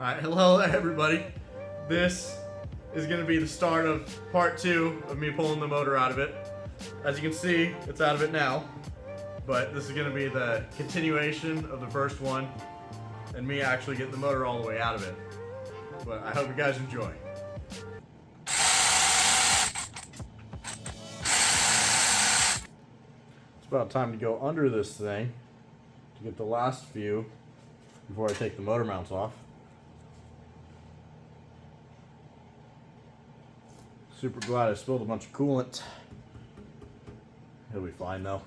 Alright, hello everybody. This is going to be the start of part 2 of me pulling the motor out of it. As you can see, it's out of it now. But this is going to be the continuation of the first one and me actually getting the motor all the way out of it. But I hope you guys enjoy. It's about time to go under this thing to get the last few before I take the motor mounts off. Super glad I spilled a bunch of coolant. He'll be fine though.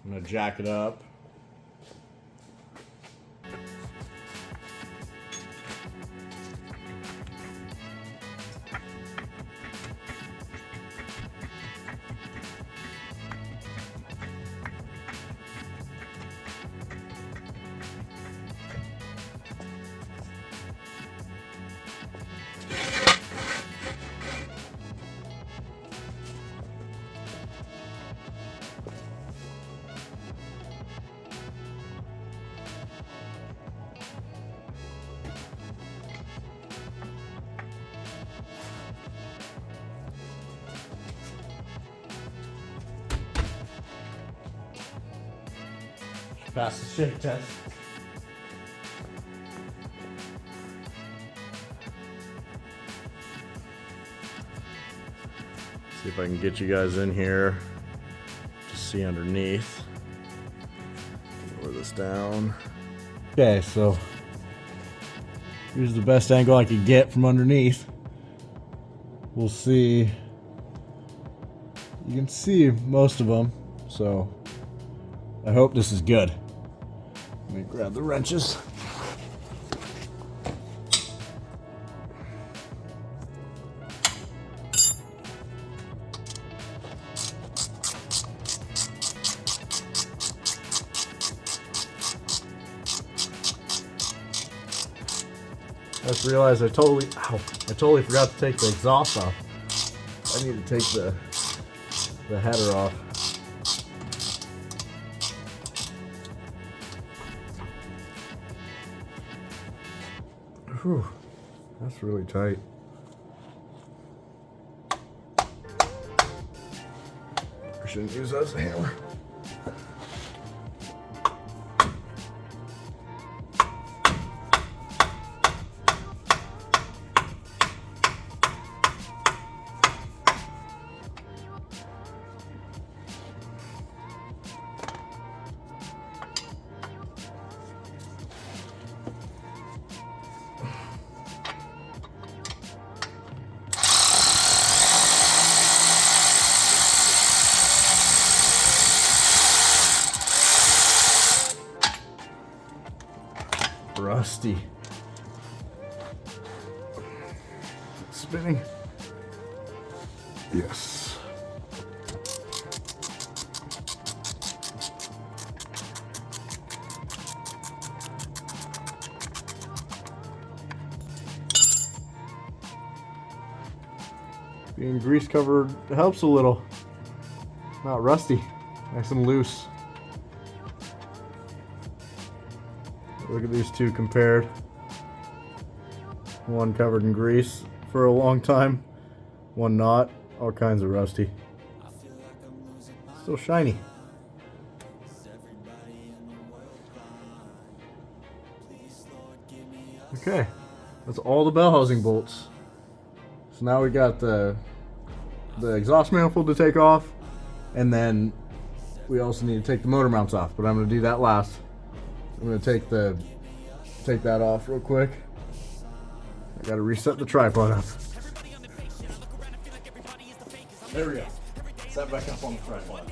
I'm gonna jack it up. Pass the shake test. See if I can get you guys in here to see underneath. Lower this down. Okay, so here's the best angle I could get from underneath. We'll see. You can see most of them, so I hope this is good. Let me grab the wrenches. I just realized I totally forgot to take the exhaust off. I need to take the header off. Whew, that's really tight. I shouldn't use that as a hammer. Rusty. Spinning. Yes. Being grease covered helps a little. Not rusty. Nice and loose. Look at these two compared. One covered in grease for a long time, one not. All kinds of rusty. Still shiny. Okay, that's all the bell housing bolts. So now we got the exhaust manifold to take off, and then we also need to take the motor mounts off, but I'm going to do that last. I'm gonna take that off real quick. I gotta reset the tripod up. There we go. Set back up on the tripod.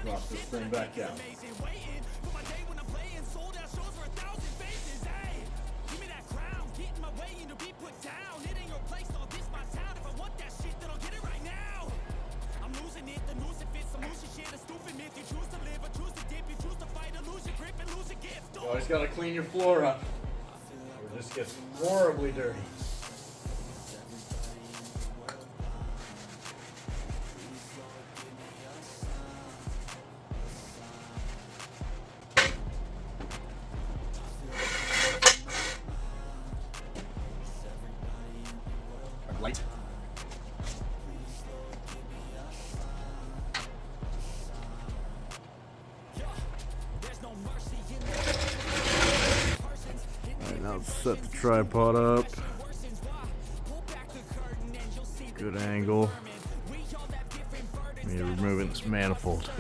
Drop this thing back down. You always gotta clean your floor up, or it just gets horribly dirty. Let's set the tripod up. Good angle. We're removing this manifold.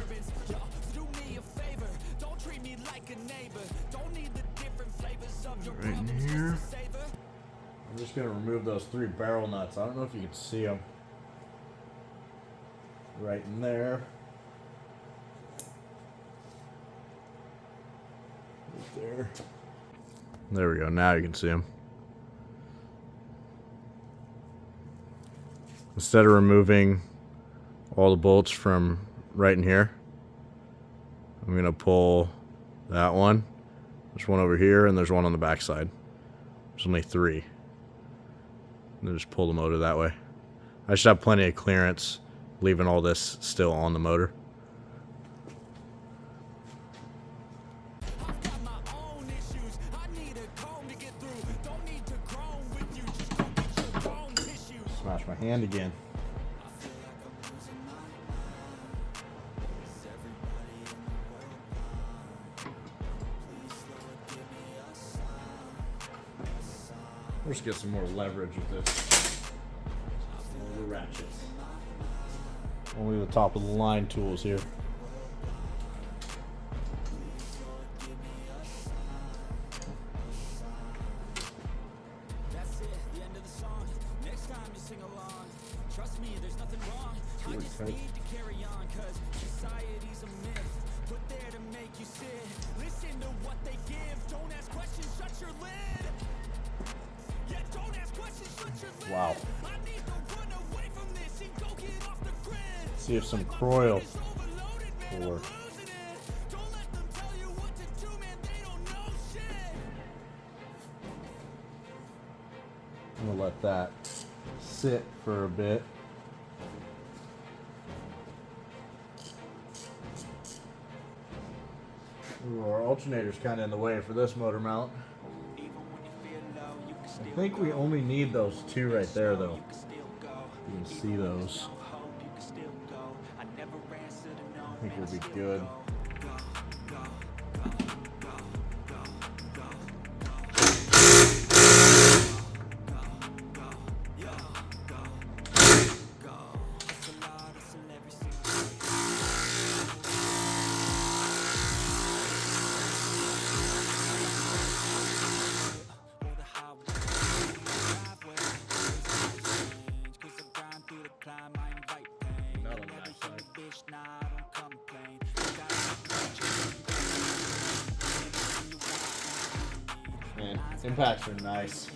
Right in here. I'm just going to remove those 3 barrel nuts. I don't know if you can see them. Right in there. Right there. There we go. Now you can see them. Instead of removing all the bolts from right in here, I'm going to pull that one. There's one over here and there's one on the back side. There's only 3. And then just pull the motor that way. I should have plenty of clearance, leaving all this still on the motor. Smash my hand again. Let's get some more leverage with this. The ratchets. Only the top of the line tools here. That's it, the end of the song. Next time you sing along. Trust me, there's nothing wrong. You just need to carry on, cause society's a myth. Put there to make you sit. Listen to what they give. Don't ask questions, shut your lid. Yeah, don't ask questions, shut your lid. Wow. I need to run away from this and go get off the grid. See if some coil will work. Don't let them tell you what to do, man. They don't know shit. I'm gonna let that sit for a bit. Ooh, our alternator's kind of in the way for this motor mount. I think we only need those 2 right there, though. You can see those. I think we'll be good. Man, impacts are nice.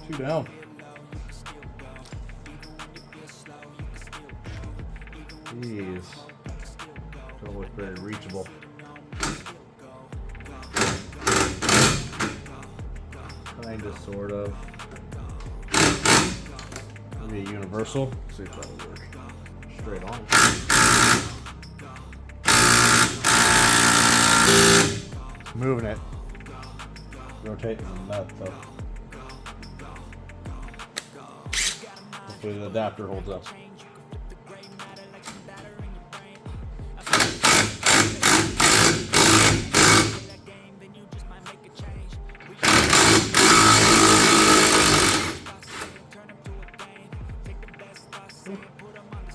Two down. Jeez. Don't look very reachable. Kinda, sort of. Maybe a universal. Let's see if that'll work. Straight on. Moving it. Rotating the nut though. Hopefully the adapter holds up.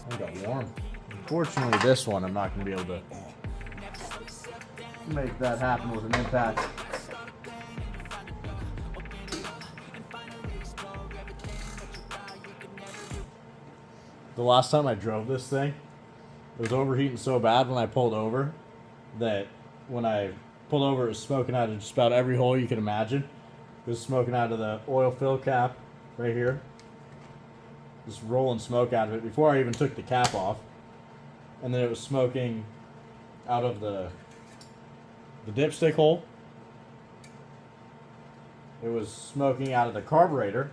I got warm. Unfortunately, this one I'm not going to be able to make that happen with an impact. The last time I drove this thing, it was overheating so bad when I pulled over that when I pulled over, it was smoking out of just about every hole you can imagine. It was smoking out of the oil fill cap right here. Just rolling smoke out of it before I even took the cap off. And then it was smoking out of the dipstick hole. It was smoking out of the carburetor.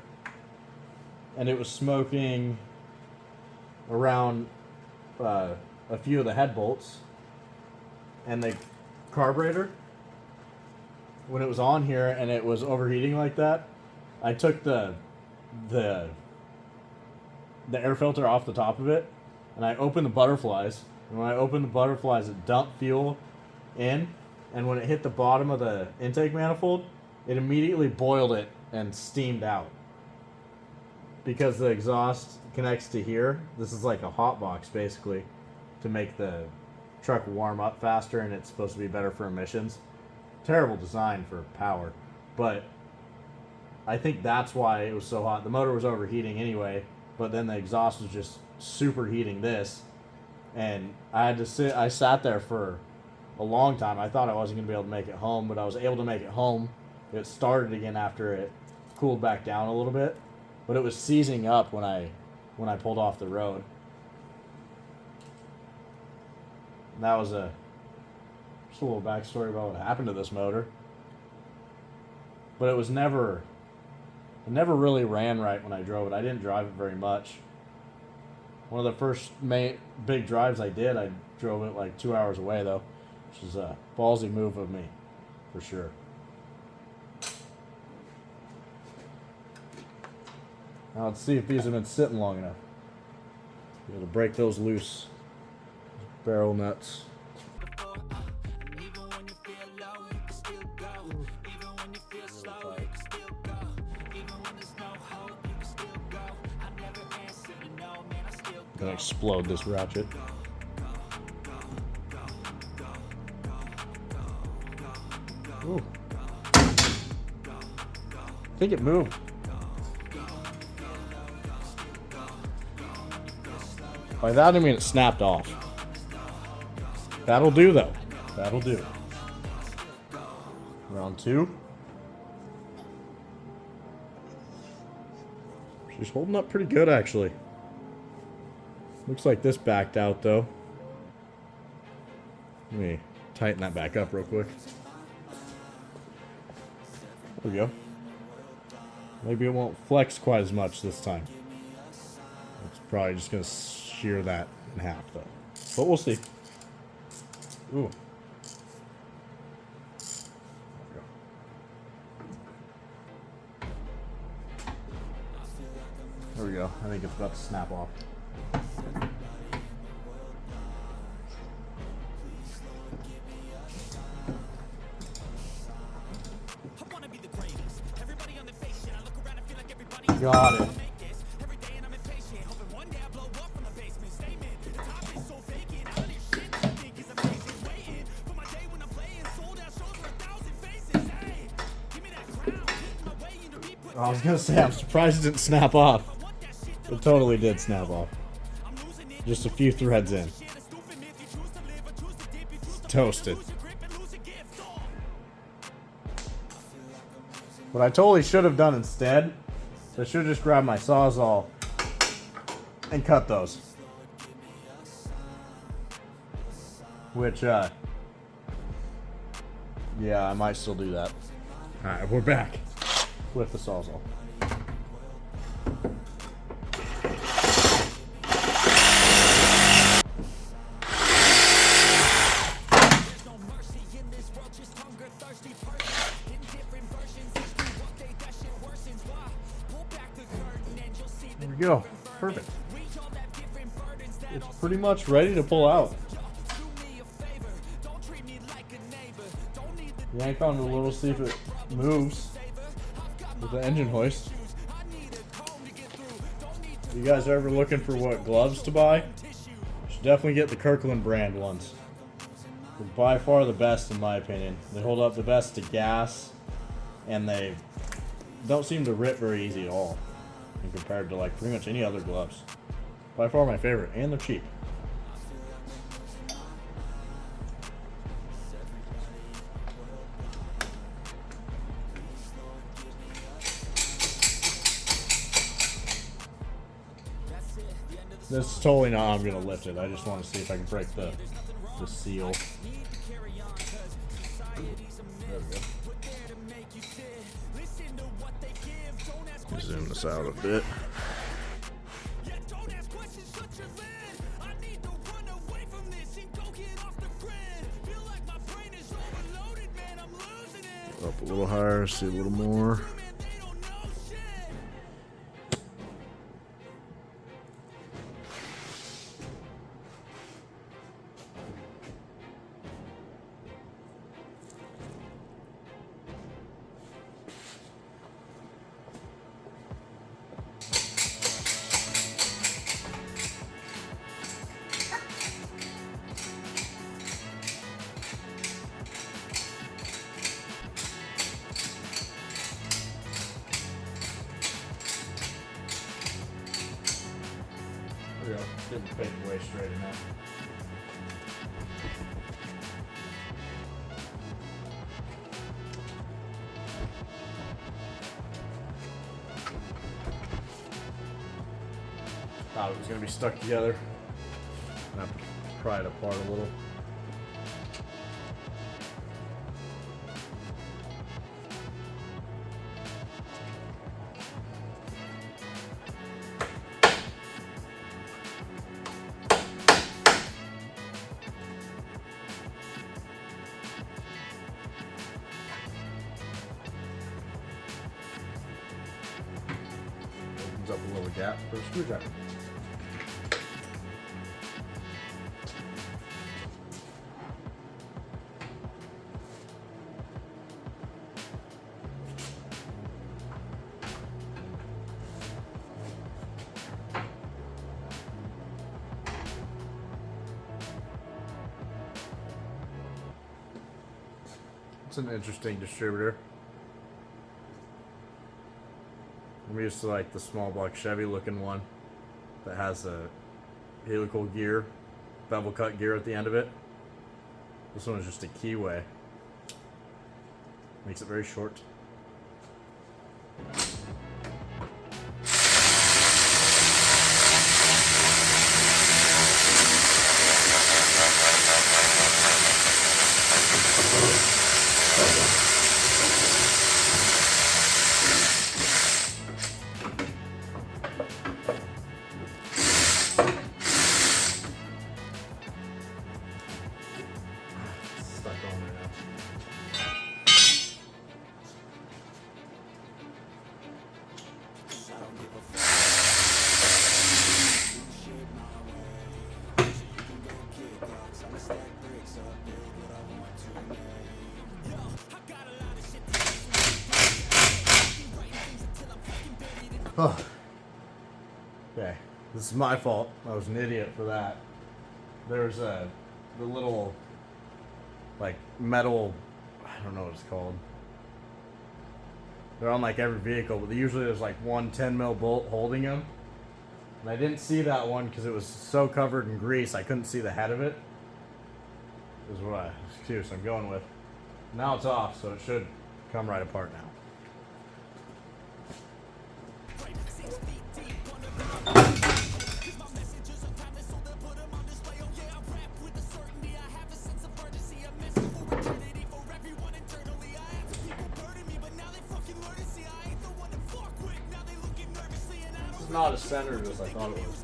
And it was smoking around a few of the head bolts. And the carburetor, when it was on here and it was overheating like that, I took the air filter off the top of it, and I opened the butterflies, And when I opened the butterflies, it dumped fuel in, and when it hit the bottom of the intake manifold, it immediately boiled it and steamed out. Because the exhaust connects to here, this is like a hot box basically to make the truck warm up faster, and it's supposed to be better for emissions. Terrible design for power, but I think that's why it was so hot. The motor was overheating anyway, but then the exhaust was just superheating this, and I sat there for a long time. I thought I wasn't going to be able to make it home, but I was able to make it home. It started again after it cooled back down a little bit, but it was seizing up when I pulled off the road. And that was just a little backstory about what happened to this motor. But it never really ran right when I drove it. I didn't drive it very much. One of the first big drives I did, I drove it like 2 hours away though, which is a ballsy move of me, for sure. Now let's see if these have been sitting long enough. Be able to break those loose. Barrel nuts. Gonna explode this ratchet. Ooh. I think it moved. By that I mean it snapped off. That'll do though. That'll do. Round 2. She's holding up pretty good actually. Looks like this backed out though. Let me tighten that back up real quick. There we go. Maybe it won't flex quite as much this time. It's probably just going to shear that in half though. But we'll see. Ooh. There we go. I think it's about to snap off. Got it. I was gonna say, I'm surprised it didn't snap off. It totally did snap off. Just a few threads in. It's toasted. What I totally should have done instead, I should have just grabbed my Sawzall and cut those. Which, yeah, I might still do that. Alright, we're back with the Sawzall. There we go. Perfect. It's pretty much ready to pull out. Yank on the little, see if it moves with the engine hoist. If you guys are ever looking for what gloves to buy, you should definitely get the Kirkland brand ones. They're by far the best in my opinion. They hold up the best to gas, and they don't seem to rip very easy at all compared to like pretty much any other gloves. By far my favorite, and they're cheap. This is totally not how I'm going to lift it. I just want to see if I can break the seal. There we go. Zoom this out a bit. Up a little higher, see a little more. There we go. Getting the paperweight straight enough. Thought it was going to be stuck together. And I pry it apart a little. Opens up a little gap for a screwdriver. It's an interesting distributor. I'm used to like the small block Chevy looking one that has a helical gear, bevel cut gear at the end of it. This one is just a keyway. Makes it very short. Stuck on there now. Oh. Okay, this is my fault. I was an idiot for that. There's the little like metal, I don't know what it's called. They're on like every vehicle, but usually there's like one 10 mil bolt holding them. And I didn't see that one because it was so covered in grease I couldn't see the head of it. Is what I excuse I'm going with. Now it's off, so it should come right apart now. It's not as centered as I thought it was.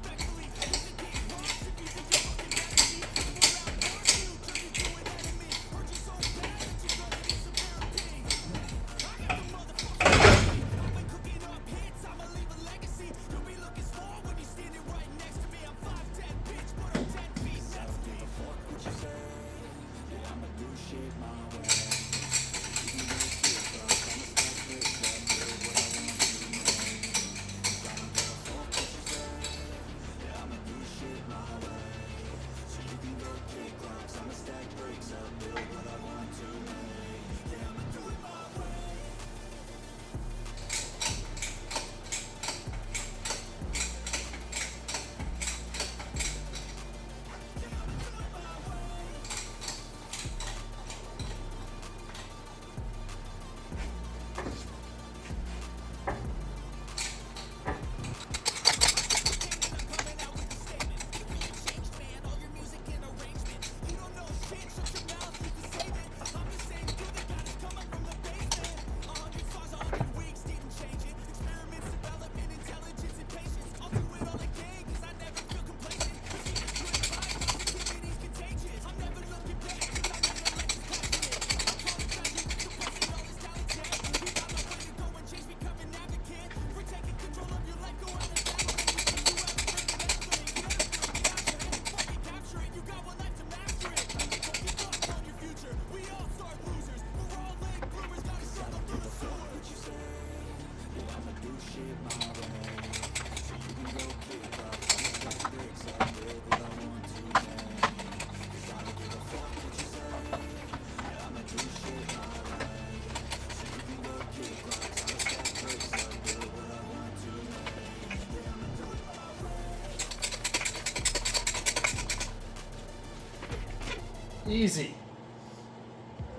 Easy.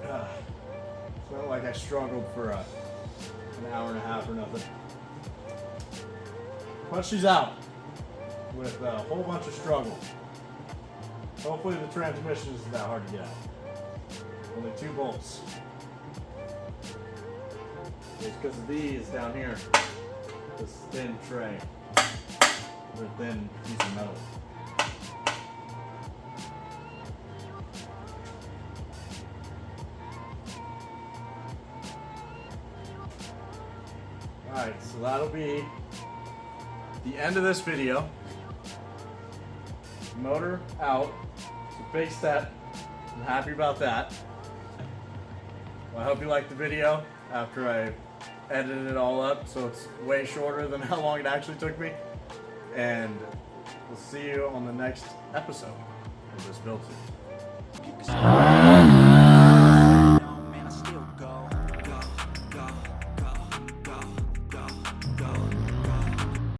It's not like I struggled for an hour and a half or nothing. Punch these out with a whole bunch of struggle. Hopefully the transmission isn't that hard to get out. Only 2 bolts. It's because of these down here. This thin tray. Or thin piece of metal. Alright, so that'll be the end of this video. Motor out. It's a big step. I'm happy about that. Well, I hope you liked the video after I edited it all up, so it's way shorter than how long it actually took me. And we'll see you on the next episode of this build.